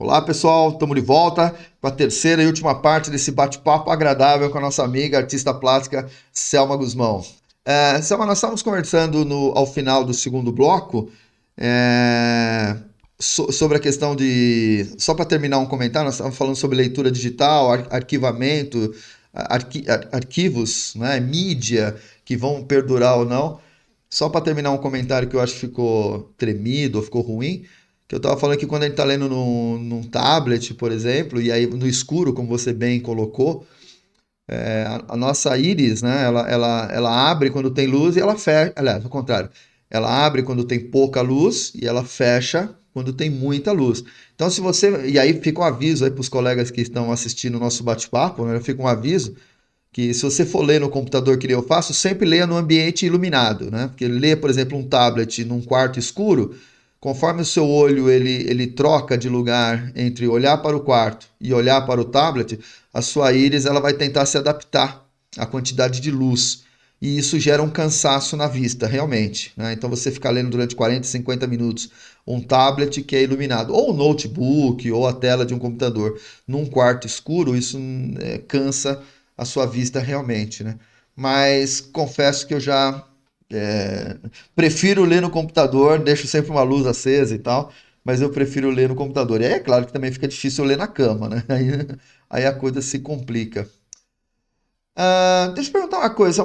Olá, pessoal, estamos de volta para a terceira e última parte desse bate-papo agradável com a nossa amiga artista plástica Selma Guzmão. Selma, nós estávamos conversando ao final do segundo bloco é, sobre a questão de. Só para terminar um comentário, nós estávamos falando sobre leitura digital, arquivamento, arquivos, né, mídia que vão perdurar ou não. Só para terminar um comentário que eu acho que ficou tremido ou ficou ruim. Que eu estava falando que quando a gente está lendo num tablet, por exemplo, e aí no escuro, como você bem colocou, a nossa íris, né, ela abre quando tem luz e ela fecha. Aliás, ao contrário. Ela abre quando tem pouca luz e ela fecha quando tem muita luz. Então, se você. E aí fica um aviso aí para os colegas que estão assistindo o nosso bate-papo, né? Fica um aviso que se você for ler no computador que eu faço, sempre leia no ambiente iluminado, né? Porque ler, por exemplo, um tablet num quarto escuro, conforme o seu olho ele troca de lugar entre olhar para o quarto e olhar para o tablet, a sua íris ela vai tentar se adaptar à quantidade de luz. E isso gera um cansaço na vista, realmente, né? Então você ficar lendo durante 40, 50 minutos um tablet que é iluminado, ou um notebook, ou a tela de um computador, num quarto escuro, isso cansa a sua vista realmente, né? Mas confesso que eu já é, prefiro ler no computador, deixo sempre uma luz acesa e tal, mas eu prefiro ler no computador. E aí é claro que também fica difícil ler na cama, né? Aí a coisa se complica. Deixa eu perguntar uma coisa.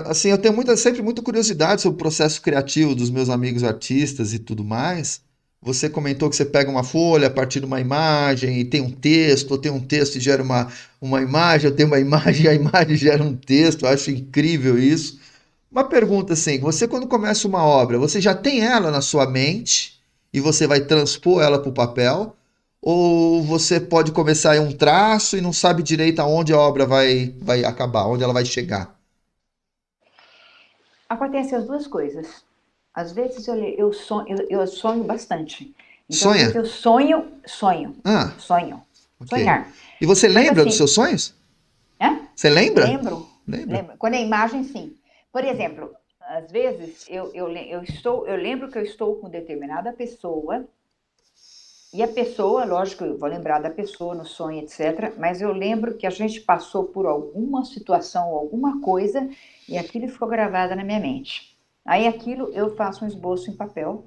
Assim, eu tenho sempre muita curiosidade sobre o processo criativo dos meus amigos artistas e tudo mais. Você comentou que você pega uma folha a partir de uma imagem e tem um texto, ou tem um texto e gera uma imagem, eu tenho uma imagem e a imagem gera um texto. Eu acho incrível isso. Uma pergunta assim, você quando começa uma obra, você já tem ela na sua mente e você vai transpor ela para o papel? Ou você pode começar em um traço e não sabe direito aonde a obra vai acabar, onde ela vai chegar? Acontece as duas coisas. Às vezes eu sonho bastante. Então, às vezes Sonha? eu sonho, Ah, sonho, ok. sonhar. E você Mas lembra dos assim, seus sonhos? hã? Você lembra? Lembro, Lembra? lembro. Quando é imagem, sim. Por exemplo, às vezes eu lembro que eu estou com determinada pessoa. E a pessoa, lógico, eu vou lembrar da pessoa no sonho, etc. Mas eu lembro que a gente passou por alguma situação, alguma coisa, e aquilo ficou gravado na minha mente. Aí aquilo eu faço um esboço em papel,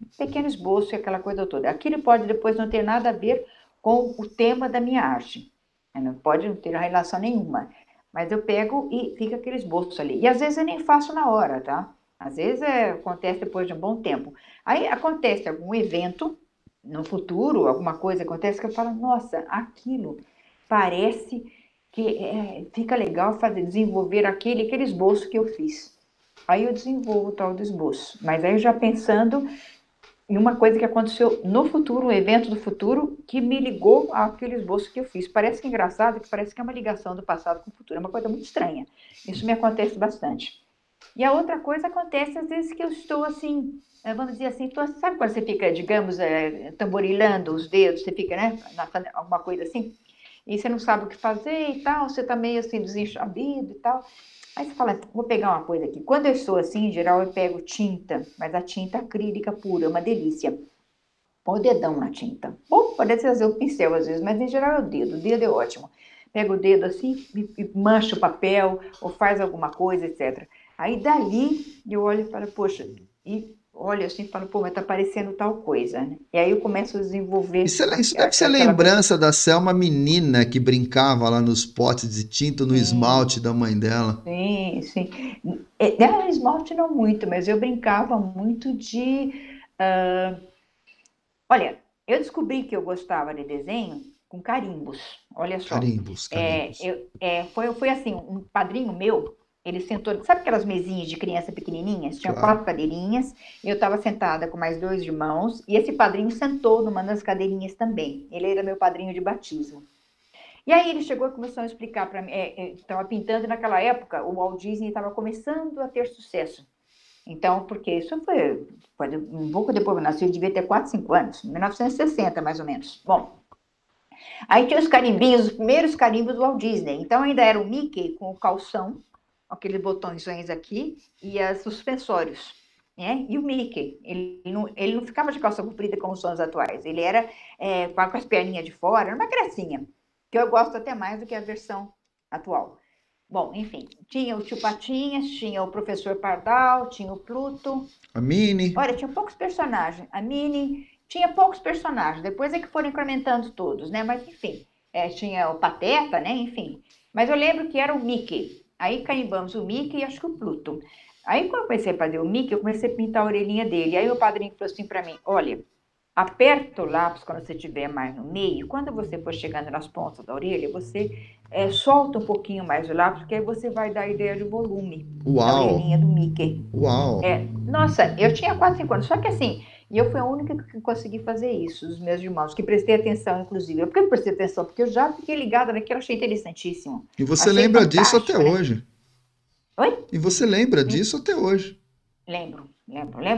um pequeno esboço e aquela coisa toda. Aquilo pode depois não ter nada a ver com o tema da minha arte. Não pode não ter relação nenhuma. Mas eu pego e fica aquele esboço ali. E às vezes eu nem faço na hora, tá? Às vezes acontece depois de um bom tempo. Aí acontece algum evento no futuro, alguma coisa acontece que eu falo, nossa, aquilo parece que fica legal fazer, desenvolver aquele esboço que eu fiz. Aí eu desenvolvo o tal do esboço. Mas aí já pensando em uma coisa que aconteceu no futuro, um evento do futuro, que me ligou àquele esboço que eu fiz. Parece que é engraçado, que parece que é uma ligação do passado com o futuro. É uma coisa muito estranha. Isso me acontece bastante. E a outra coisa acontece às vezes que eu estou assim, vamos dizer assim, sabe quando você fica, digamos, tamborilando os dedos, você fica, né, alguma coisa assim, e você não sabe o que fazer e tal, você está meio assim desenchabido e tal. Aí você fala, vou pegar uma coisa aqui. Quando eu estou assim, em geral, eu pego tinta, mas a tinta acrílica pura, é uma delícia. Põe o dedão na tinta. Ou pode ser o pincel às vezes, mas em geral é o dedo é ótimo. Pega o dedo assim e mancha o papel, ou faz alguma coisa, etc. Aí dali eu olho e falo, poxa, e olho assim e falo, pô, mas tá parecendo tal coisa, né? E aí eu começo a desenvolver Isso deve ser aquela coisa. lembrança da Selma menina que brincava lá nos potes de tinta, no Sim, esmalte da mãe dela. sim, sim. Esmalte não muito, mas eu brincava muito de. Olha, eu descobri que eu gostava de desenho com carimbos. Olha só. Carimbos, carimbos. Foi assim, um padrinho meu, ele sentou, sabe aquelas mesinhas de criança pequenininhas? Tinha Claro. quatro cadeirinhas, e eu estava sentada com mais dois irmãos, e esse padrinho sentou numa das cadeirinhas também. Ele era meu padrinho de batismo. E aí ele chegou e começou a explicar para mim, estava pintando e naquela época, o Walt Disney estava começando a ter sucesso. Então, porque isso foi um pouco depois que eu nasci, eu devia ter 4, 5 anos, 1960 mais ou menos. Bom, aí tinha os carimbinhos, os primeiros carimbos do Walt Disney. Então ainda era o Mickey com o calção, aqueles botões aqui e as suspensórios. né? E o Mickey, ele não ficava de calça comprida como são os atuais. Ele era com as perninhas de fora, era uma gracinha, que eu gosto até mais do que a versão atual. Bom, enfim, tinha o Tio Patinhas, tinha o Professor Pardal, tinha o Pluto. A Minnie. Olha, tinha poucos personagens. A Minnie tinha poucos personagens. Depois é que foram incrementando todos, né? Mas enfim, tinha o Pateta, né? Enfim. Mas eu lembro que era o Mickey. Aí carimbamos o Mickey e acho que o Pluto. Aí quando eu comecei a fazer o Mickey, eu comecei a pintar a orelhinha dele. Aí o padrinho falou assim para mim: olha, aperta o lápis quando você estiver mais no meio. Quando você for chegando nas pontas da orelha, você solta um pouquinho mais o lápis, porque aí você vai dar a ideia de volume da Uau! orelhinha do Mickey. Uau! Nossa, eu tinha 4, 5 anos, só que assim, e eu fui a única que consegui fazer isso, os meus irmãos, que prestei atenção, inclusive. Por que eu prestei atenção? Porque eu já fiquei ligada naquilo, achei interessantíssimo. E você Achei lembra disso até fantástico, né? hoje. Oi? E você lembra disso até hoje. Lembro,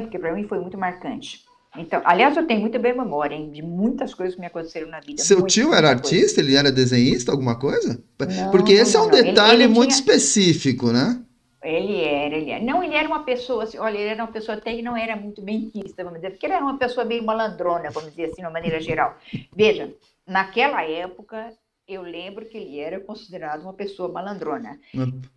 porque para mim foi muito marcante. Então, aliás, eu tenho muita bem memória, hein, de muitas coisas que me aconteceram na vida, Seu tio era muita coisa. artista? Ele era desenhista, alguma coisa? Porque Não, não, esse é não, um não. detalhe Ele muito tinha. específico, né? Ele era. Não, ele era uma pessoa, assim, olha, ele era uma pessoa até que não era muito benquista, vamos dizer, porque ele era uma pessoa meio malandrona, vamos dizer assim, de uma maneira geral. Veja, naquela época, eu lembro que ele era considerado uma pessoa malandrona.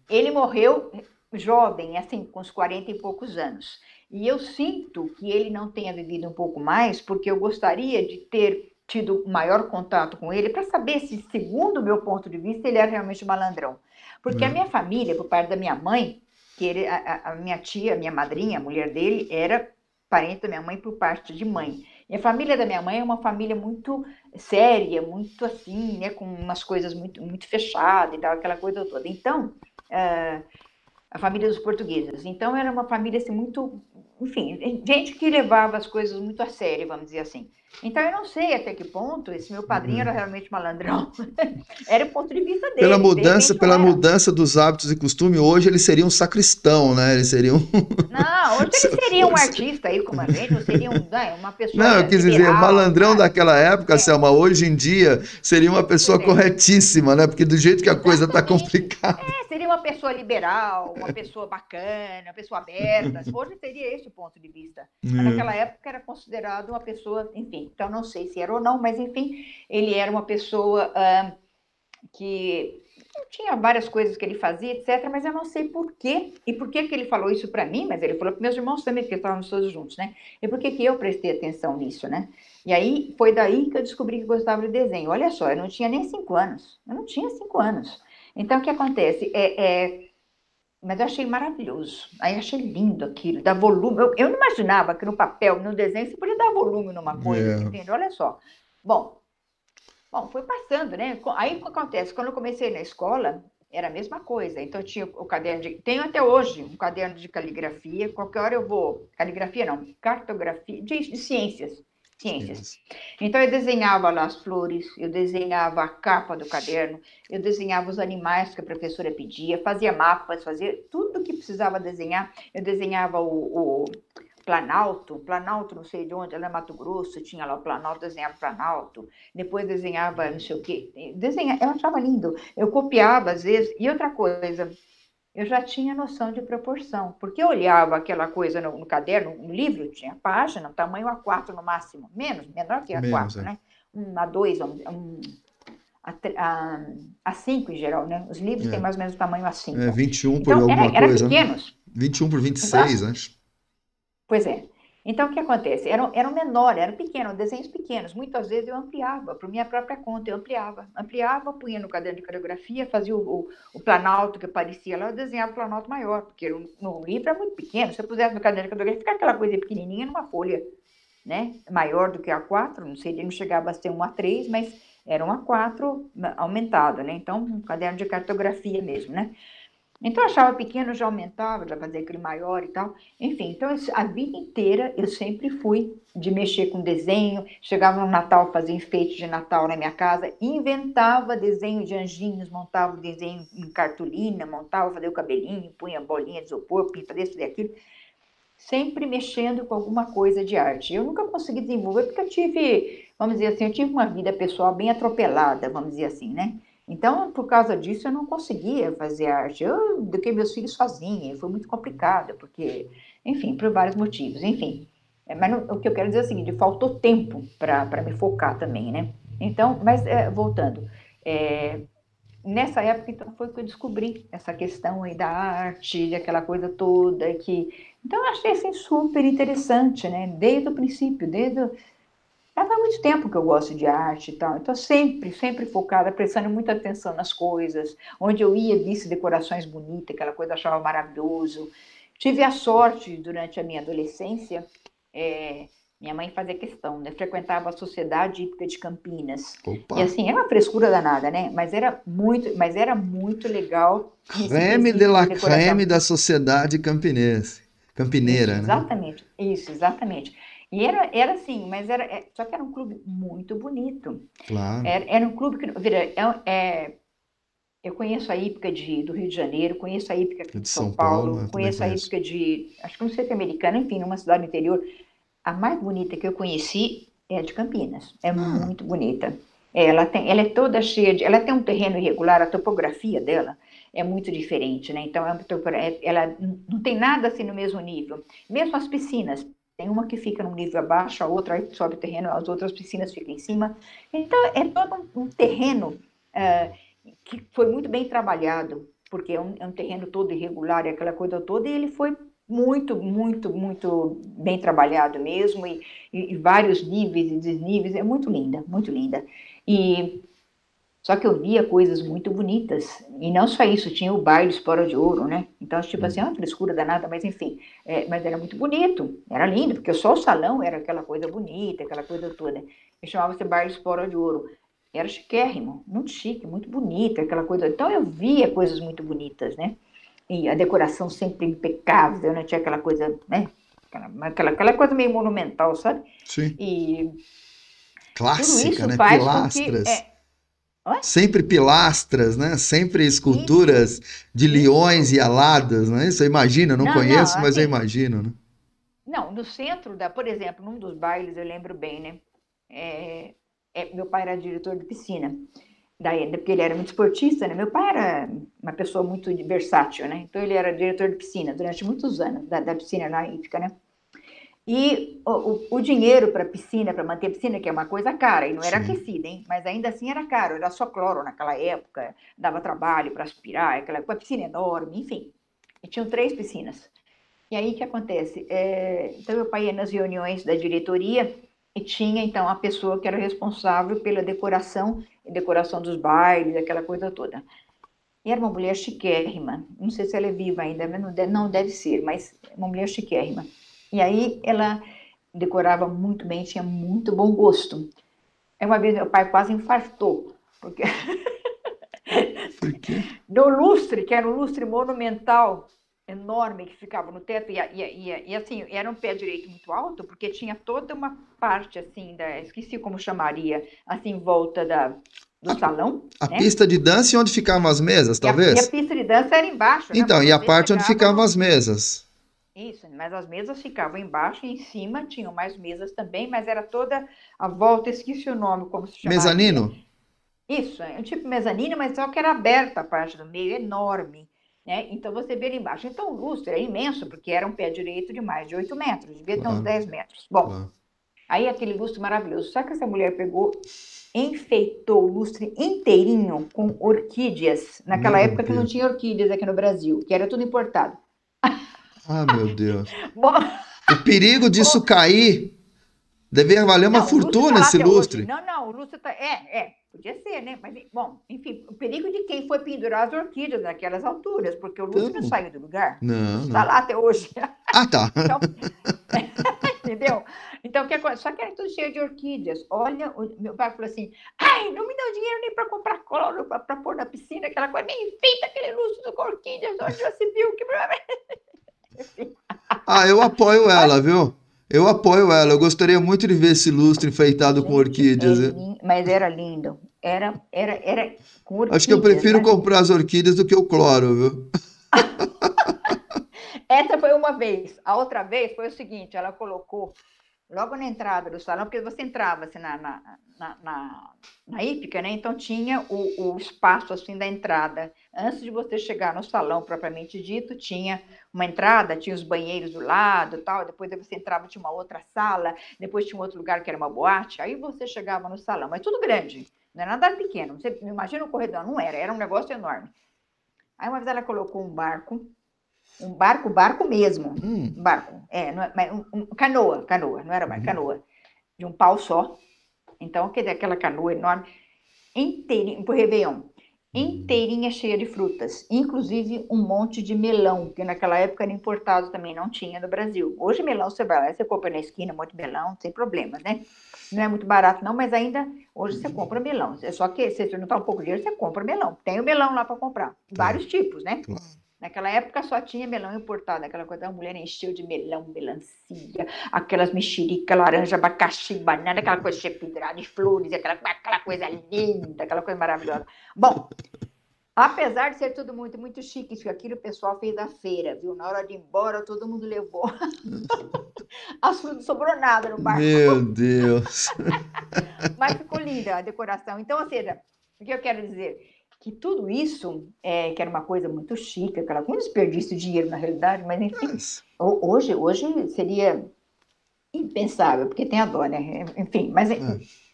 Ele morreu jovem, assim, com uns 40 e poucos anos. E eu sinto que ele não tenha vivido um pouco mais, porque eu gostaria de ter tido maior contato com ele para saber se, segundo o meu ponto de vista, ele era realmente malandrão. Porque a minha família, por parte da minha mãe, que a minha tia, a minha madrinha, a mulher dele, era parente da minha mãe por parte de mãe. E a família da minha mãe é uma família muito séria, muito assim, né, com umas coisas muito, muito fechadas e tal, aquela coisa toda. Então, a família dos portugueses. Então, era uma família assim, muito. Enfim, gente que levava as coisas muito a sério, vamos dizer assim. Então, eu não sei até que ponto esse meu padrinho era realmente malandrão. Era o ponto de vista dele. De repente, não Pela era. mudança dos hábitos e costumes, hoje ele seria um sacristão, né? Ele seria um. Não, hoje ele seria um artista aí como a gente, ou seria uma pessoa Não, eu quis dizer, o liberal, malandrão sabe? daquela época, É, Selma, hoje em dia seria uma pessoa pois é. corretíssima, né? Porque do jeito que a coisa tá Exatamente. complicada. Seria uma pessoa liberal, uma pessoa bacana, uma pessoa aberta. Hoje seria esse o ponto de vista. Mas naquela época era considerado uma pessoa, enfim, então não sei se era ou não, mas enfim, ele era uma pessoa que tinha várias coisas que ele fazia, etc., mas eu não sei por quê, e por que ele falou isso para mim, mas ele falou para meus irmãos também, porque estávamos todos juntos, né? E por que eu prestei atenção nisso, né? E aí, foi daí que eu descobri que gostava de desenho. Olha só, eu não tinha nem 5 anos, eu não tinha 5 anos. Então, o que acontece? Mas eu achei maravilhoso, aí achei lindo aquilo, dá volume. Eu não imaginava que no papel, no desenho, você podia dar volume numa coisa, você É. entende? Olha só. Bom, foi passando, né? Aí o que acontece? Quando eu comecei na escola, era a mesma coisa. Então eu tinha o caderno de. Tenho até hoje um caderno de caligrafia. Qualquer hora eu vou. Caligrafia não, cartografia, de ciências. Ciências. Sim. Então eu desenhava lá as flores, eu desenhava a capa do caderno, eu desenhava os animais que a professora pedia, fazia mapas, fazia tudo que precisava desenhar. Eu desenhava o Planalto, não sei de onde, ela é Mato Grosso, tinha lá o Planalto, desenhava o Planalto, depois desenhava não sei o quê, eu achava lindo, eu copiava às vezes, e outra coisa, eu já tinha noção de proporção, porque eu olhava aquela coisa no caderno, no livro, tinha página, tamanho A4 no máximo, menor que Menos, A4, é. né? A2, A5 em geral, né? Os livros têm É. mais ou menos o tamanho É A5. 21 por Então, alguma era coisa, né? pequenos. 21 por Então, 26, acho. pois é. Então, o que acontece? Era menor, era pequeno, desenhos pequenos. Muitas vezes eu ampliava, por minha própria conta, eu ampliava, punha no caderno de coreografia, fazia o planalto que aparecia lá, eu desenhava o planalto maior, porque no livro é muito pequeno. Se eu pusesse no caderno de coreografia, fica aquela coisa pequenininha numa folha, né? Maior do que A4, não sei, ele não chegava a ser um A3, mas era um A4 aumentado, né? Então, um caderno de cartografia mesmo, né? Então eu achava pequeno, já aumentava, já fazia aquele maior e tal. Enfim, então a vida inteira eu sempre fui de mexer com desenho. Chegava no Natal, fazia enfeite de Natal na minha casa, inventava desenho de anjinhos, montava o desenho em cartolina, montava, fazia o cabelinho, punha bolinha de isopor, pinta desse e aquilo. Sempre mexendo com alguma coisa de arte. Eu nunca consegui desenvolver porque eu tive, vamos dizer assim, eu tive uma vida pessoal bem atropelada, vamos dizer assim, né? Então, por causa disso, eu não conseguia fazer arte. Eu eduquei meus filhos sozinha, foi muito complicado, porque enfim, por vários motivos, enfim. Mas o que eu quero dizer é o seguinte, faltou tempo para me focar também, né? Então, mas voltando, é, nessa época então foi que eu descobri essa questão aí da arte, aquela coisa toda que então eu achei assim super interessante, né? Desde o princípio, já faz muito tempo que eu gosto de arte e tal, então sempre focada, prestando muita atenção nas coisas, onde eu ia, visse decorações bonitas, aquela coisa eu achava maravilhoso. Tive a sorte durante a minha adolescência, é, minha mãe fazia questão, né? Frequentava a Sociedade Hípica de Campinas. E Opa, assim, era uma frescura danada, né? Mas era muito legal nesse creme de quesito la de creme decoração. da sociedade campinense, Isso, campineira, né? exatamente. Isso, exatamente. E era assim, mas só que era um clube muito bonito. Claro. Era um clube que, vira, eu conheço a hípica do Rio de Janeiro, conheço a hípica aqui De de São São Paulo, Paulo, eu também conheço a conheço. hípica acho que não sei se é americana, enfim, numa cidade do interior. A mais bonita que eu conheci é a de Campinas. É Ah, muito bonita. Ela é toda cheia ela tem um terreno irregular, a topografia dela é muito diferente, né? Então, ela não tem nada assim no mesmo nível. Mesmo as piscinas, tem uma que fica num nível abaixo, a outra aí sobe o terreno, as outras piscinas ficam em cima. Então, é todo um terreno ah, que foi muito bem trabalhado, porque é um terreno todo irregular e aquela coisa toda, e ele foi muito bem trabalhado mesmo, e vários níveis e desníveis, é muito linda, muito linda. E só que eu via coisas muito bonitas, e não só isso, tinha o baile Espora de Ouro, né? Então, tipo assim, é hum. uma frescura danada, mas enfim, mas era muito bonito, era lindo, porque só o salão era aquela coisa bonita, aquela coisa toda. E chamava-se baile Espora de Ouro. Era chiquérrimo, muito chique, muito bonita, aquela coisa. Então, eu via coisas muito bonitas, né? E a decoração sempre impecável, né? Tinha aquela coisa, né? Aquela coisa meio monumental, sabe? Sim. E tudo Clássica, isso né? faz com que. Pilastras. Hã? Sempre pilastras, né? Sempre Isso, esculturas de leões isso. e aladas, não é isso? Eu imagino, eu não Não, conheço, mas eu assim, imagino, né? não, no centro por exemplo, num dos bailes, eu lembro bem, né? Meu pai era diretor de piscina, porque ele era muito esportista, né? Meu pai era uma pessoa muito versátil, né? Então ele era diretor de piscina durante muitos anos, da piscina na hípica, né? E o dinheiro para piscina, para manter a piscina, que é uma coisa cara, e não era Sim. aquecida, hein? Mas ainda assim era caro, era só cloro naquela época, dava trabalho para aspirar, uma piscina enorme, enfim. E tinham 3 piscinas. E aí o que acontece? Então meu pai ia nas reuniões da diretoria e tinha então a pessoa que era responsável pela decoração dos bailes, aquela coisa toda. E era uma mulher chiquérrima. Não sei se ela é viva ainda, mas não deve ser, mas uma mulher chiquérrima. E aí ela decorava muito bem, tinha muito bom gosto. Aí uma vez meu pai quase infartou, porque Por quê? no lustre, que era um lustre monumental, enorme, que ficava no teto, e assim, era um pé direito muito alto, porque tinha toda uma parte assim, esqueci como chamaria, assim, em volta do A, salão, a né? pista de dança e onde ficavam as mesas, E a talvez? pista de dança era embaixo, né? Então, Para e a você parte onde chegava ficavam no. as mesas? Isso, mas as mesas ficavam embaixo e em cima tinham mais mesas também, mas era toda a volta, esqueci o nome, como se chamaria. Mezanino? Isso, é um tipo mezanino, mas só que era aberta a parte do meio, enorme, né? Então você vê ali embaixo. Então o lustre é imenso, porque era um pé direito de mais de 8 metros, devia ter uns Claro, 10 metros. Bom, claro. aí aquele lustre maravilhoso. Só que essa mulher pegou, enfeitou o lustre inteirinho com orquídeas, naquela Meu época que não Deus. tinha orquídeas aqui no Brasil, que era tudo importado. Ah, meu Deus. Bom, O perigo disso cair deve valer uma não, o lustre fortuna está lá esse até hoje. lustre. Não, o lustre está. Podia ser, né? Mas, bom, enfim, o perigo de quem foi pendurar as orquídeas naquelas alturas, porque o lustre não Então, saiu do lugar. O não, lustre está não. lá até hoje. Ah, tá. Então, entendeu? Então, só que era tudo cheio de orquídeas. Olha, meu pai falou assim: ai, não me dá dinheiro nem para comprar cloro para pôr na piscina, aquela coisa, nem enfeita aquele lustre com orquídeas, onde já se viu que. Enfim, Ah, eu apoio olha, ela, viu? Eu apoio ela. Eu gostaria muito de ver esse lustre enfeitado com gente, orquídeas. mas era lindo. Era com Acho que eu orquídeas, prefiro né? comprar as orquídeas do que o cloro, viu? Essa foi uma vez. A outra vez foi o seguinte: ela colocou logo na entrada do salão, porque você entrava assim, na hípica, né? Então tinha o espaço assim da entrada. Antes de você chegar no salão propriamente dito, tinha uma entrada, tinha os banheiros do lado, tal. Depois você entrava, tinha uma outra sala, depois tinha um outro lugar que era uma boate. Aí você chegava no salão, mas tudo grande, não era nada pequeno. Você imagina o corredor, não era, era um negócio enorme. Aí uma vez ela colocou barco mesmo, Hum, barco, canoa, não era barco, uhum, canoa, de um pau só. Então, quer dizer, aquela canoa enorme, inteirinha, pro Réveillon, uhum. inteirinha cheia de frutas, inclusive um monte de melão, que naquela época era importado também, não tinha no Brasil. Hoje melão você vai lá, você compra na esquina, um monte de melão, sem problemas, né? Não é muito barato não, mas ainda hoje você compra melão. É só que se você não tá um pouco de dinheiro, você compra melão. Tem o melão lá para comprar, Tá, vários tipos, né? claro. Naquela época só tinha melão importado, aquela coisa, a mulher encheu de melão, melancia, aquelas mexerica, laranja, abacaxi, banana, aquela coisa cheia de flores, aquela coisa linda, aquela coisa maravilhosa. Bom, apesar de ser tudo muito, muito chique, isso aquilo o pessoal fez da feira, viu? Na hora de ir embora, todo mundo levou as frutas, não sobrou nada no barco, Meu Deus. mas ficou linda a decoração. Então, ou seja, o que eu quero dizer? Que tudo isso, que era uma coisa muito chique, aquela um desperdício de dinheiro na realidade, mas enfim, Mas, hoje seria impensável, porque tem a dó, né? Enfim, mas é,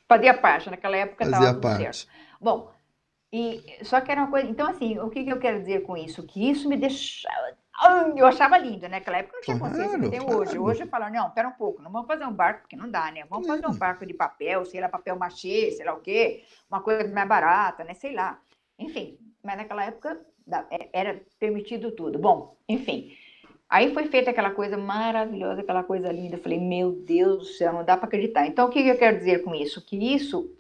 fazia parte, naquela época estava fazia tudo certo. parte. Bom, só que era uma coisa. Então, assim, o que eu quero dizer com isso? Que isso me deixava. Ai, eu achava lindo, né? Naquela época não tinha consciência que eu Claro, tenho hoje. Hoje claro. eu falo, não, pera um pouco, não vamos fazer um barco, porque não dá, né? Vamos fazer um É, barco de papel, sei lá, papel machê, sei lá o quê, uma coisa mais barata, né? Sei lá. Enfim, mas naquela época era permitido tudo. Bom, enfim. Aí foi feita aquela coisa maravilhosa, aquela coisa linda. Eu falei, meu Deus do céu, não dá para acreditar. Então, o que eu quero dizer com isso? Que isso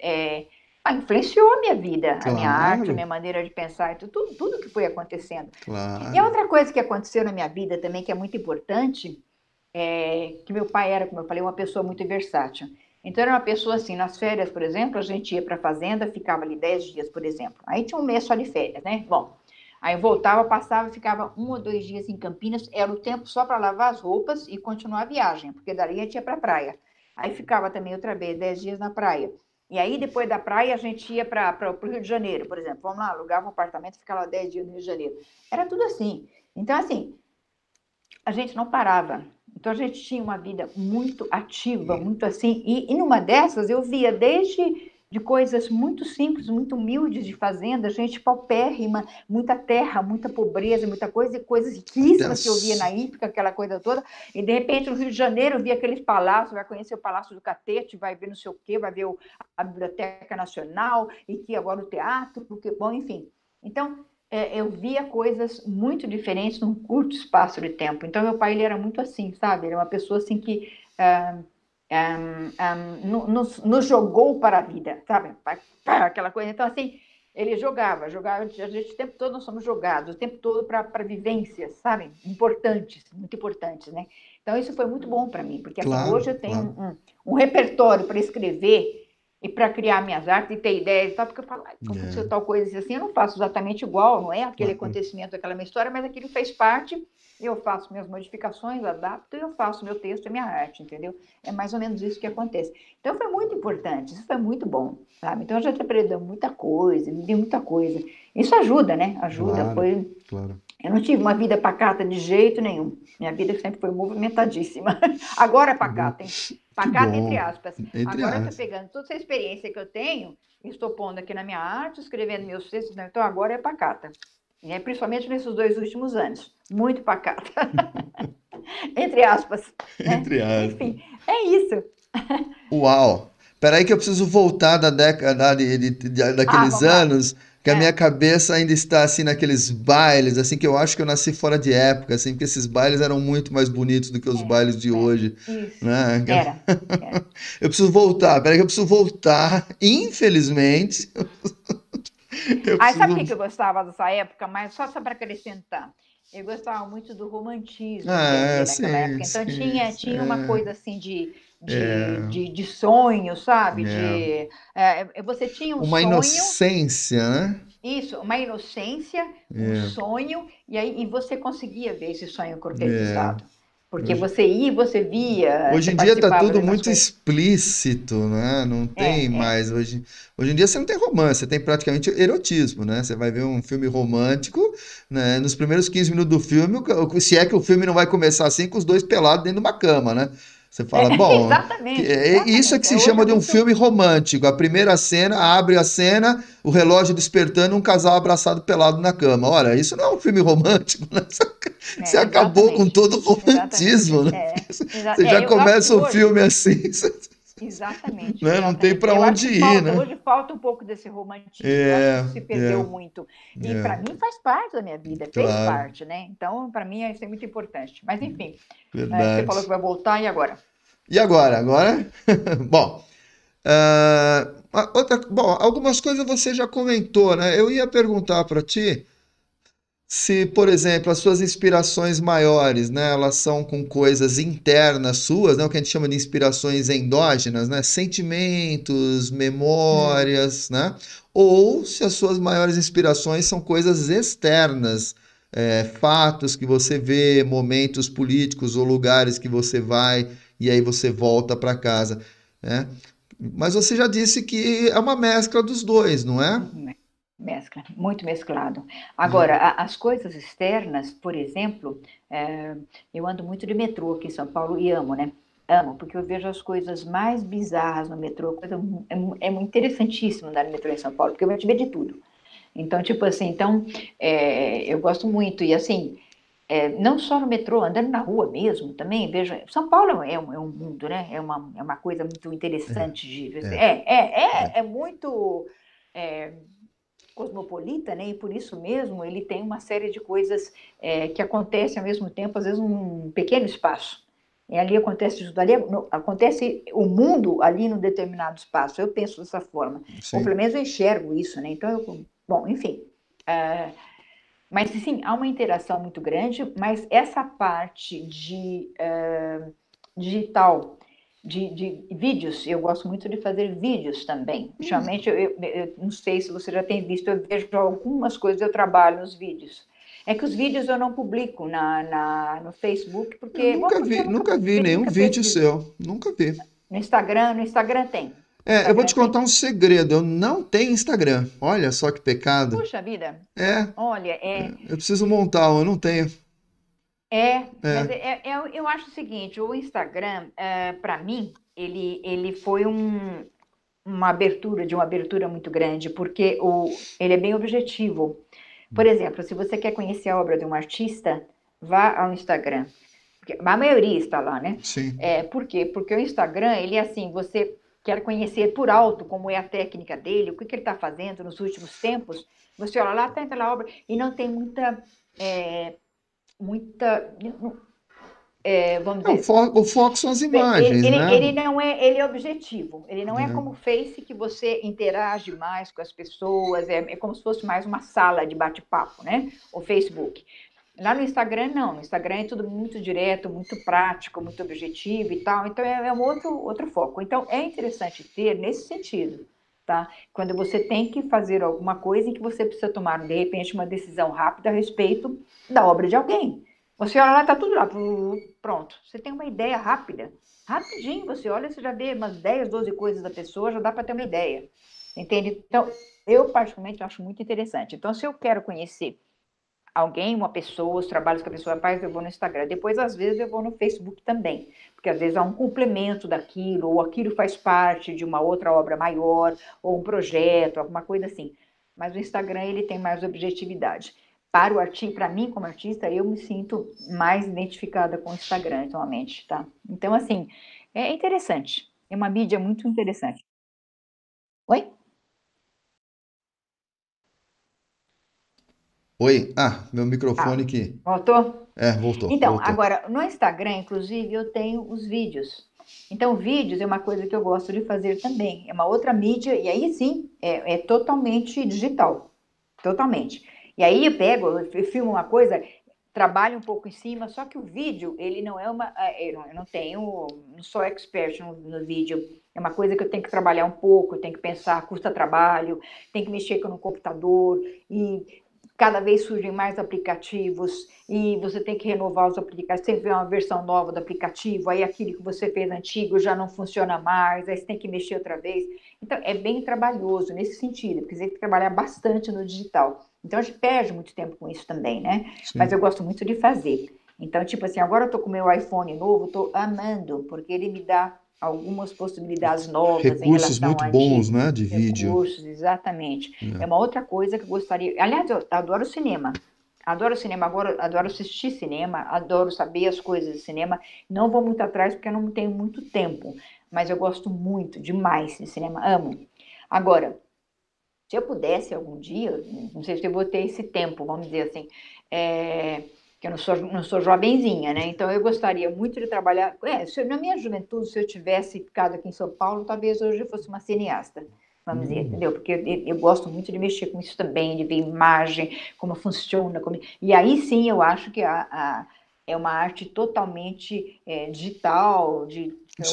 influenciou a minha vida, a minha arte, a claro, minha maneira de pensar, tudo que foi acontecendo. E a claro. outra coisa que aconteceu na minha vida também, que é muito importante, é que meu pai era, como eu falei, uma pessoa muito versátil. Então, era uma pessoa assim, nas férias, por exemplo, a gente ia para a fazenda, ficava ali 10 dias, por exemplo. Aí tinha um mês só de férias, né? Bom, aí voltava, passava, ficava 1 ou 2 dias em Campinas, era o tempo só para lavar as roupas e continuar a viagem, porque dali a gente ia para a praia. Aí ficava também outra vez 10 dias na praia. E aí, depois da praia, a gente ia para o Rio de Janeiro, por exemplo. Vamos lá, alugava um apartamento e ficava 10 dias no Rio de Janeiro. Era tudo assim. Então, assim, a gente não parava. Então a gente tinha uma vida muito ativa, muito assim. E numa dessas eu via desde de coisas muito simples, muito humildes de fazenda, gente paupérrima, muita terra, muita pobreza, muita coisa, e coisas Até riquíssimas que eu via na as... Ípica, aquela coisa toda. E de repente no Rio de Janeiro eu via aqueles palácios, vai conhecer o Palácio do Catete, vai ver não sei o quê, vai ver a Biblioteca Nacional, e que agora o teatro, porque, bom, enfim. Então, eu via coisas muito diferentes num curto espaço de tempo. Então, meu pai ele era muito assim, sabe? Ele era uma pessoa assim que nos jogou para a vida, sabe? Aquela coisa. Então, assim, ele jogava. A gente o tempo todo nós somos jogados, o tempo todo para vivências, sabe? Importantes, muito importantes, né? Então, isso foi muito bom para mim, porque assim, Claro, hoje eu tenho claro. um repertório para escrever e para criar minhas artes e ter ideias e tal, porque eu falo, aconteceu É, tal coisa assim, eu não faço exatamente igual, não é aquele claro. acontecimento, aquela minha história, mas aquilo fez parte, eu faço minhas modificações, adapto e eu faço meu texto e minha arte, entendeu? É mais ou menos isso que acontece. Então foi muito importante, isso foi muito bom, sabe? Então eu já aprendeu muita coisa, vivi muita coisa. Isso ajuda, né? Ajuda, Claro, foi claro. eu não tive uma vida pacata de jeito nenhum. Minha vida sempre foi movimentadíssima. Agora é Que bom. pacata, hein? Que Pacata entre bom. aspas. Entre Agora eu estou as. pegando toda essa experiência que eu tenho e estou pondo aqui na minha arte, escrevendo meus textos. Né? Então agora é pacata. E principalmente nesses 2 últimos anos. Muito pacata. Entre aspas. Né? Entre as. Enfim, é isso. Uau! Peraí que eu preciso voltar da década Ah, daqueles vamos lá. anos, que a minha É, cabeça ainda está assim naqueles bailes, assim que eu acho que eu nasci fora de época, assim, porque esses bailes eram muito mais bonitos do que os é, bailes de é. hoje, Isso. né? Era. Era. Eu preciso voltar, peraí que eu preciso voltar, infelizmente, eu Ah, sabe o que preciso. que eu gostava dessa época? Mas só para acrescentar. Eu gostava muito do romantismo que Ah, havia é, naquela sim, época. Então sim, tinha uma coisa assim é, de sonho, sabe? é. Você tinha um Uma sonho, inocência, né? isso, uma inocência, um É, sonho, e aí você conseguia ver esse sonho é. concretizado. Porque você ia, você via, Hoje você em dia tá participava tudo de umas muito coisas. explícito, né? Não tem É, mais hoje em dia você não tem romance, você tem praticamente erotismo, né? Você vai ver um filme romântico, né? Nos primeiros 15 minutos do filme, se é que o filme não vai começar assim com os dois pelados dentro de uma cama, né? Você fala, bom, exatamente, isso é que exatamente. se Hoje é chama de um muito. filme romântico. A primeira cena, abre a cena, o relógio despertando, um casal abraçado pelado na cama. Ora, isso não é um filme romântico, né? Você acabou com Exatamente. todo o Exatamente. romantismo, né? Você já Eu acho que começa o hoje. filme assim, Exatamente, né? Não tem exatamente. para Eu acho onde que ir, falta, né? hoje falta um pouco desse romantismo. Eu acho que É, isso se perdeu é, muito. E para é, mim faz parte da minha vida, fez claro, parte, né? Então, para mim, isso é muito importante. Mas, enfim, você falou que verdade. vai voltar, e agora? E agora? Agora? Bom, bom, algumas coisas você já comentou, né? Eu ia perguntar para ti se, por exemplo, as suas inspirações maiores, né, elas são com coisas internas suas, né, o que a gente chama de inspirações endógenas, né, sentimentos, Hum. memórias, né, ou se as suas maiores inspirações são coisas externas, fatos que você vê, momentos políticos ou lugares que você vai e aí você volta para casa, né? Mas você já disse que é uma mescla dos dois, não é? Uhum. Mescla, muito mesclado. É. Agora, as coisas externas, por exemplo, é, eu ando muito de metrô aqui em São Paulo e amo, né? Amo, porque eu vejo as coisas mais bizarras no metrô. É muito interessantíssimo andar no metrô em São Paulo, porque eu te ver de tudo. Então, tipo assim, eu gosto muito. E assim, não só no metrô, andando na rua mesmo também, vejo. São Paulo é um mundo, né? É uma coisa muito interessante de ver. É, É muito. É, cosmopolita, né? E por isso mesmo ele tem uma série de coisas que acontecem ao mesmo tempo, às vezes num pequeno espaço. E ali acontece tudo, ali acontece o mundo ali num determinado espaço. Eu penso dessa forma, ou sim. pelo menos eu enxergo isso, né? Então, bom, enfim. Mas sim, há uma interação muito grande, mas essa parte de digital, de vídeos, eu gosto muito de fazer vídeos também. Ultimamente, eu não sei se você já tem visto, eu vejo algumas coisas, eu trabalho nos vídeos. É que os vídeos eu não publico no Facebook, Eu porque, bom, porque eu nunca vi nenhum nunca vídeo pesquiso. seu. Nunca vi. No Instagram tem. No Eu vou Instagram te tem. contar um segredo. Eu não tenho Instagram. Olha só que pecado. Puxa vida, É, olha, eu preciso montar um, eu não tenho. mas É, eu acho o seguinte, o Instagram, para mim, ele foi uma abertura muito grande, porque ele é bem objetivo. Por exemplo, se você quer conhecer a obra de um artista, vá ao Instagram. Porque a maioria está lá, né? sim. Por quê? Porque o Instagram, ele é assim, você quer conhecer por alto como é a técnica dele, o que ele está fazendo nos últimos tempos, você olha lá, tem aquela obra, e não tem muita, vamos dizer, O foco são as ele, imagens, ele, né? ele não é, ele é objetivo. Ele não é como o Face que você interage mais com as pessoas. É como se fosse mais uma sala de bate-papo, né? O Facebook. Lá no Instagram, não. No Instagram é tudo muito direto, muito prático, muito objetivo e tal. Então é um outro foco. Então é interessante ter nesse sentido, tá? Quando você tem que fazer alguma coisa em que você precisa tomar, de repente, uma decisão rápida a respeito da obra de alguém. Você olha lá, tá tudo lá, pronto. Você tem uma ideia rápida. Rapidinho, você olha, você já vê umas 10, 12 coisas da pessoa, já dá para ter uma ideia. Entende? Então, eu particularmente acho muito interessante. Então, se eu quero conhecer alguém, uma pessoa, os trabalhos que a pessoa faz, eu vou no Instagram. Depois, às vezes, eu vou no Facebook também, porque às vezes há um complemento daquilo, ou aquilo faz parte de uma outra obra maior, ou um projeto, alguma coisa assim. Mas o Instagram, ele tem mais objetividade. Para o artista, para mim, como artista, eu me sinto mais identificada com o Instagram atualmente, tá? Então, assim, é interessante. É uma mídia muito interessante. Oi? Oi? Meu Ah, microfone aqui. voltou? Voltou, Então, voltou. agora, no Instagram, inclusive, eu tenho os vídeos. Então, vídeos é uma coisa que eu gosto de fazer também. É uma outra mídia, e aí sim, é totalmente digital. Totalmente. E aí eu pego, eu filmo uma coisa, trabalho um pouco em cima, só que o vídeo, ele não é uma. Eu não tenho, não sou expert no vídeo. É uma coisa que eu tenho que trabalhar um pouco, eu tenho que pensar, custa trabalho, tenho que mexer no computador, e cada vez surgem mais aplicativos e você tem que renovar os aplicativos, sempre vem uma versão nova do aplicativo, aí aquele que você fez antigo já não funciona mais, aí você tem que mexer outra vez. Então, é bem trabalhoso nesse sentido, porque você tem que trabalhar bastante no digital. Então, a gente perde muito tempo com isso também, né? Mas Sim. eu gosto muito de fazer. Então, tipo assim, agora eu tô com o meu iPhone novo, tô amando, porque ele me dá algumas possibilidades novas em Recursos relação muito a bons, né, de vídeo. recursos, exatamente. É É. uma outra coisa que eu gostaria. Aliás, eu adoro cinema. Adoro cinema agora, adoro assistir cinema, adoro saber as coisas de cinema. Não vou muito atrás porque eu não tenho muito tempo, mas eu gosto muito, demais de cinema, amo. Agora, se eu pudesse algum dia, não sei se eu vou ter esse tempo, vamos dizer assim, que eu não sou jovenzinha, né? Então eu gostaria muito de trabalhar. Na minha juventude, se eu tivesse ficado aqui em São Paulo, talvez hoje eu fosse uma cineasta, vamos dizer, Hum. entendeu? Porque eu gosto muito de mexer com isso também, de ver imagem, como funciona. E aí sim eu acho que é uma arte totalmente digital, Sim, é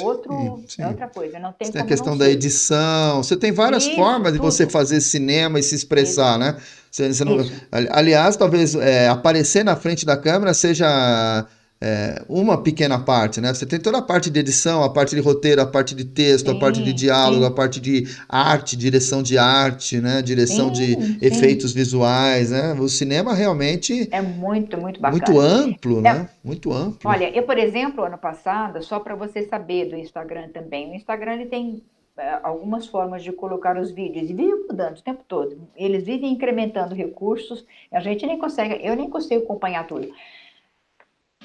sim. outra coisa, não Você tem tem a como não questão da ser. edição, você tem várias Isso, formas de você tudo. fazer cinema e se expressar, né? Você não- Isso. aliás, talvez aparecer na frente da câmera seja uma pequena parte, né? Você tem toda a parte de edição, a parte de roteiro, a parte de texto, a parte de Sim, diálogo, a sim, parte de arte, direção de arte, né? Direção de sim, sim. efeitos visuais, né? O cinema realmente É muito, muito muito bacana. amplo, É, né? Muito amplo. olha, eu, por exemplo, ano passado, só para você saber do Instagram também, o Instagram ele tem algumas formas de colocar os vídeos e vive mudando o tempo todo. Eles vivem incrementando recursos, a gente nem consegue, eu nem consigo acompanhar tudo.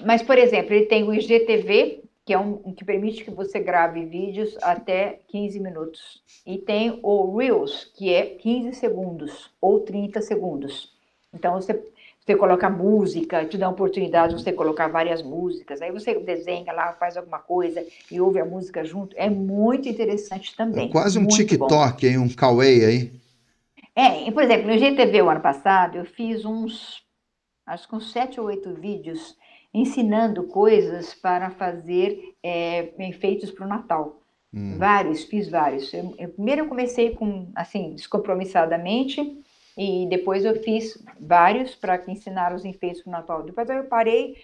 Mas, por exemplo, ele tem o IGTV, que é um que permite que você grave vídeos até 15 minutos. E tem o Reels, que é 15 segundos ou 30 segundos. Então, você coloca música, te dá a oportunidade de você colocar várias músicas. Aí você desenha lá, faz alguma coisa e ouve a música junto. É muito interessante É também. quase um Muito bom. TikTok aí, um Kawaii aí. E, por exemplo, no IGTV o ano passado, eu fiz acho que uns 7 ou 8 vídeos ensinando coisas para fazer enfeites para o Natal. Hum. Vários, fiz vários. Primeiro eu comecei com, assim, descompromissadamente, e depois eu fiz vários para ensinar os enfeites para o Natal. Depois eu parei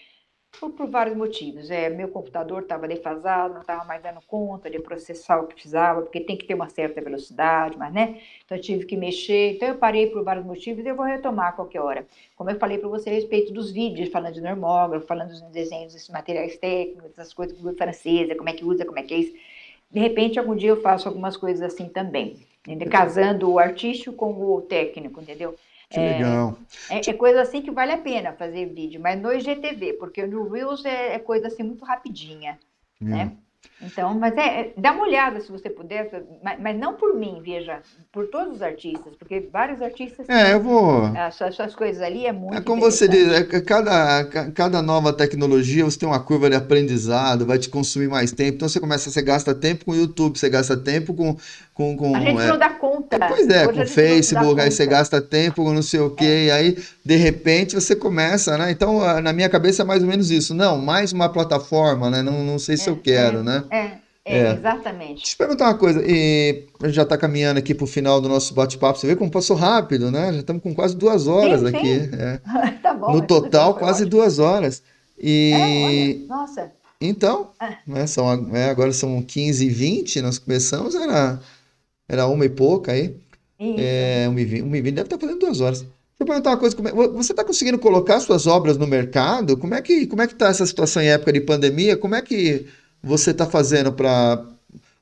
por vários motivos. Meu computador estava defasado, não estava mais dando conta de processar o que precisava, porque tem que ter uma certa velocidade, mas né? Então eu tive que mexer. Então eu parei por vários motivos e eu vou retomar a qualquer hora. Como eu falei para você a respeito dos vídeos, falando de normógrafo, falando dos desenhos, desses materiais técnicos, essas coisas de francesa, como é que usa, como é que é isso. De repente, algum dia eu faço algumas coisas assim também, casando o artístico com o técnico, entendeu? Que É, legal. é coisa assim que vale a pena fazer vídeo, mas no IGTV, porque no Reels é coisa assim muito rapidinha, É. né? Então, mas dá uma olhada se você puder, mas não por mim, veja, por todos os artistas, porque vários artistas Eu têm vou. as suas coisas ali, é É muito como você diz, interessante. cada nova tecnologia você tem uma curva de aprendizado, vai te consumir mais tempo. Então você gasta tempo com o YouTube, você gasta tempo com, A com gente não dá conta, pois é, hoje com a gente não dá Facebook, aí você conta. gasta tempo com não sei o É, quê, e aí de repente você começa, né? Então na minha cabeça é mais ou menos isso. Não, mais uma plataforma, né? Não, não sei se eu quero, né? É. Deixa eu exatamente. te perguntar uma coisa, e a gente já está caminhando aqui para o final do nosso bate-papo, você vê como passou rápido, né? Já estamos com quase 2 horas Sim, aqui. sim. Tá bom, No mas tudo bem, total, foi quase ótimo. 2 horas. Olha, E nossa. então, Ah, né, agora são 15h20, nós começamos, era uma e pouca aí. isso. 1h20, deve estar fazendo 2 horas. Deixa eu perguntar uma coisa, você está conseguindo colocar suas obras no mercado? Como é que tá essa situação em época de pandemia? Como é que você está fazendo para...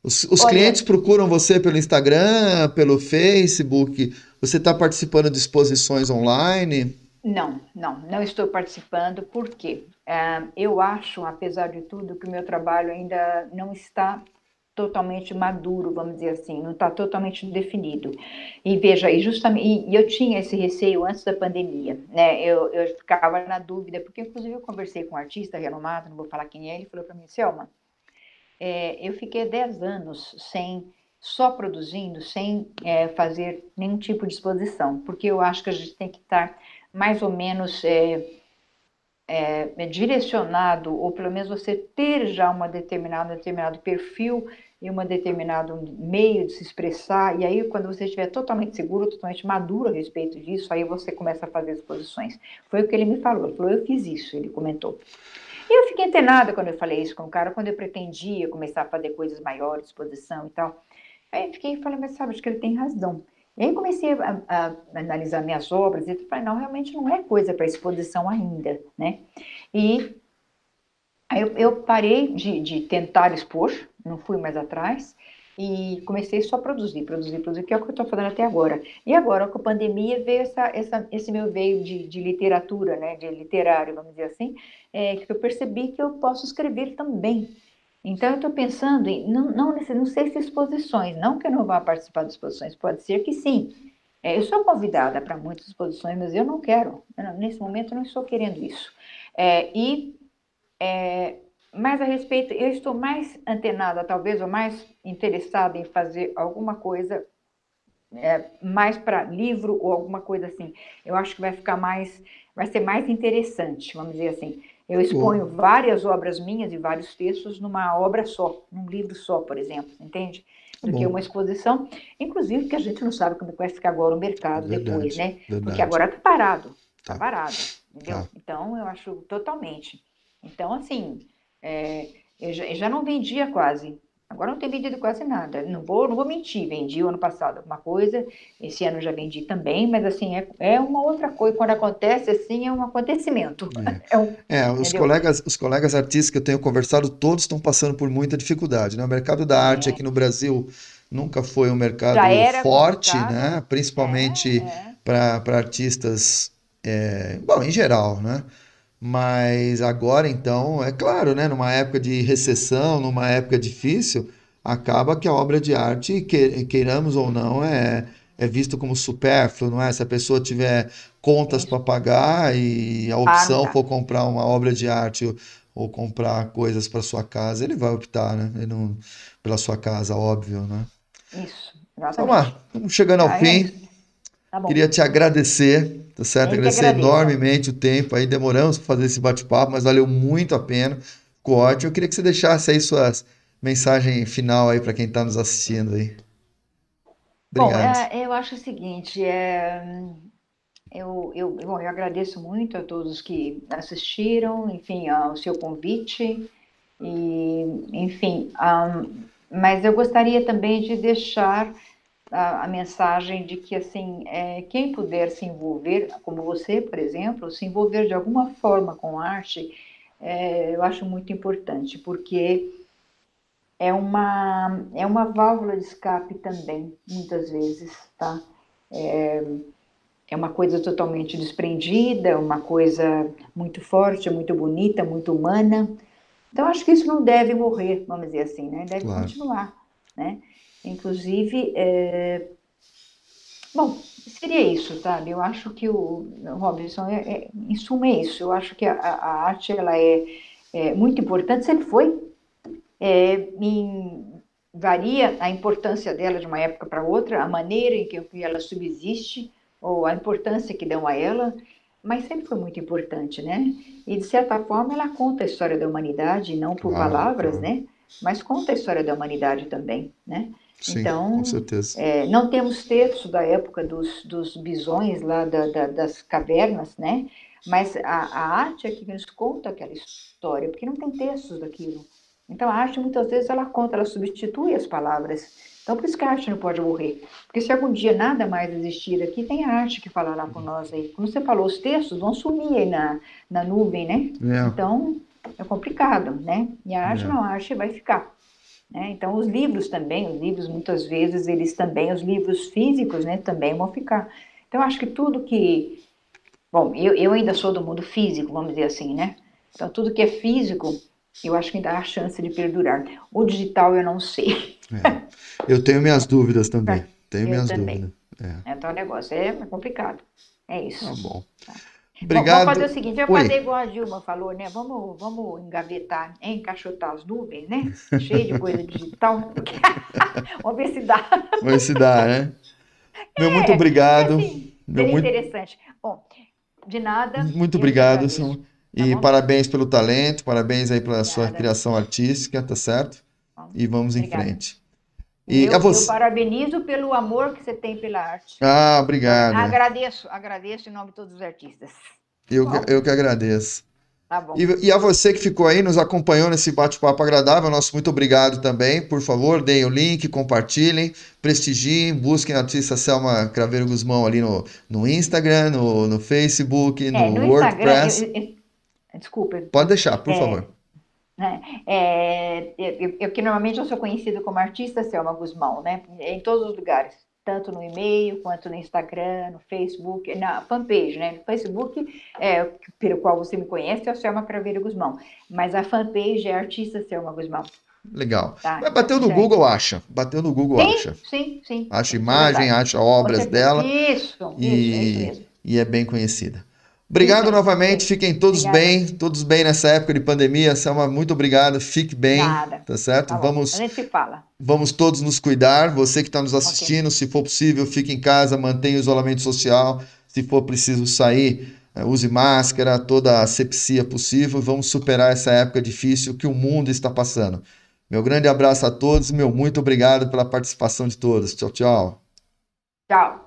Os clientes Olha, procuram você pelo Instagram, pelo Facebook? Você está participando de exposições online? não estou participando, porque eu acho, apesar de tudo, que o meu trabalho ainda não está totalmente maduro, vamos dizer assim, não está totalmente definido. E veja, e eu tinha esse receio antes da pandemia, né? Eu ficava na dúvida, porque inclusive eu conversei com um artista renomado, não vou falar quem é, ele falou para mim, Selma, eu fiquei 10 anos só produzindo, sem fazer nenhum tipo de exposição, porque eu acho que a gente tem que estar mais ou menos direcionado, ou pelo menos você ter já um determinado perfil e um determinado meio de se expressar, e aí quando você estiver totalmente seguro, totalmente maduro a respeito disso, aí você começa a fazer exposições. Foi o que ele me falou, ele falou, eu fiz isso, ele comentou. E eu fiquei antenada quando eu falei isso com o cara, quando eu pretendia começar a fazer coisas maiores, exposição e tal. Aí eu fiquei e falei, mas sabe, acho que ele tem razão. E aí comecei a analisar minhas obras e falei, não, realmente não é coisa para exposição ainda, né? E aí eu parei de tentar expor, não fui mais atrás, e comecei só a produzir, que é o que eu estou fazendo até agora. E agora, com a pandemia, veio esse meu veio de literatura, né, de literário, vamos dizer assim, que eu percebi que eu posso escrever também. Então, eu estou pensando em, não sei se exposições, não que eu não vá participar de exposições, pode ser que sim. Eu sou convidada para muitas exposições, mas eu não quero, nesse momento eu não estou querendo isso. Mas a respeito, eu estou mais antenada, talvez, ou mais interessada em fazer alguma coisa mais para livro ou alguma coisa assim. Eu acho que vai ser mais interessante, vamos dizer assim. Eu exponho várias obras minhas e vários textos numa obra só, num livro só, por exemplo, entende? Do que uma exposição, inclusive que a gente não sabe como vai ficar agora o mercado depois, né? Porque agora está parado, entendeu? Tá. Então, eu acho totalmente. Então, assim, eu já não vendia quase. Agora não tenho vendido quase nada. Não vou mentir, vendi o ano passado alguma coisa, esse ano já vendi também, mas assim, é uma outra coisa. Quando acontece assim, é um acontecimento. Os colegas artistas que eu tenho conversado, todos estão passando por muita dificuldade, né? O mercado da arte aqui no Brasil nunca foi um mercado forte, né? Principalmente para artistas, bom, em geral, né? Mas agora, então, é claro, né? Numa época de recessão, numa época difícil, acaba que a obra de arte, queiramos ou não, é visto como supérfluo, não é? Se a pessoa tiver contas para pagar e a opção for comprar uma obra de arte ou comprar coisas para sua casa, ele vai optar, né? Ele não, pela sua casa, óbvio, né? Isso, exatamente. Estamos chegando ao fim. Tá bom. Queria te agradecer, tá certo? Agradecer enormemente o tempo aí, demoramos para fazer esse bate-papo, mas valeu muito a pena, ficou ótimo. Eu queria que você deixasse aí suas mensagem final aí para quem está nos assistindo aí. Obrigado. Bom, eu acho o seguinte, eu agradeço muito a todos que assistiram, enfim, ao seu convite, e, enfim, mas eu gostaria também de deixar a mensagem de que, assim, quem puder se envolver, como você, por exemplo, se envolver de alguma forma com arte, eu acho muito importante, porque é uma válvula de escape também, muitas vezes, tá? É uma coisa totalmente desprendida, uma coisa muito forte, muito bonita, muito humana. Então, acho que isso não deve morrer, vamos dizer assim, né? Deve continuar, né? Inclusive, bom, seria isso, sabe? Eu acho que Robinson, em suma, é isso. Eu acho que a arte, ela é muito importante, sempre foi. Varia a importância dela de uma época para outra, a maneira em que ela subsiste, ou a importância que dão a ela, mas sempre foi muito importante, né? E, de certa forma, ela conta a história da humanidade, não por palavras, né? Mas conta a história da humanidade também, né? Sim, então, com certeza. Não temos textos da época dos bisões lá das cavernas, né? Mas a arte é que nos conta aquela história, porque não tem textos daquilo. Então, a arte, muitas vezes, ela conta, ela substitui as palavras. Então, por isso que a arte não pode morrer. Porque se algum dia nada mais existir aqui, tem a arte que falará com nós aí. Como você falou, os textos vão sumir aí na nuvem, né? Então, é complicado, né? E a arte não, a arte vai ficar. Né? Então, os livros também, muitas vezes, os livros físicos, né, também vão ficar. Então, acho que tudo que... Bom, eu ainda sou do mundo físico, vamos dizer assim, né? Então, tudo que é físico, eu acho que ainda há chance de perdurar. O digital, eu não sei. Eu tenho minhas dúvidas também. Dúvidas. Então, o negócio é complicado. É isso. Tá bom. Tá. Obrigado. Vamos fazer o seguinte, vamos fazer igual a Dilma falou, né? Vamos engavetar, encaixotar as nuvens, né? Cheio de coisa digital. Vamos ver se dá. Vamos ver se dá, né? Muito obrigado. Assim, seria interessante. Bom, de nada. Muito obrigado, Sam. E parabéns pelo talento, parabéns aí pela sua criação artística, tá certo? e vamos em Obrigada. frente. E a Eu você. parabenizo pelo amor que você tem pela arte. Ah, obrigado. Agradeço em nome de todos os artistas. Bom, Eu que agradeço. tá bom. E a você que ficou aí, nos acompanhou nesse bate-papo agradável, nosso muito obrigado também. Por favor, deem o link, compartilhem, prestigiem, busquem a artista Selma Craveiro Guzmão ali no Instagram, no Facebook, no No Instagram, WordPress. desculpa, Pode deixar, por favor. né? Que normalmente eu sou conhecida como artista Selma Guzmão, né? Em todos os lugares, tanto no e-mail quanto no Instagram, no Facebook, na fanpage, né? No Facebook, pelo qual você me conhece, é o Selma Craveiro Guzmão, mas a fanpage é artista Selma Guzmão. Legal. Tá? Mas bateu no Google, acha. Bateu no Google, acha. Sim. Acha É imagem, verdade. acha obras dela. Isso, é isso mesmo. E é bem conhecida. Obrigado Isso, novamente, sim. fiquem todos Obrigada. todos bem nessa época de pandemia. Selma, muito obrigado, fique bem, Nada. tá certo? Tá bom. A gente se fala. Vamos todos nos cuidar. Você que está nos assistindo, Ok. se for possível, fique em casa, mantenha o isolamento social. Se for preciso sair, use máscara, toda a asepsia possível. Vamos superar essa época difícil que o mundo está passando. Meu grande abraço a todos, meu muito obrigado pela participação de todos. Tchau, tchau. Tchau.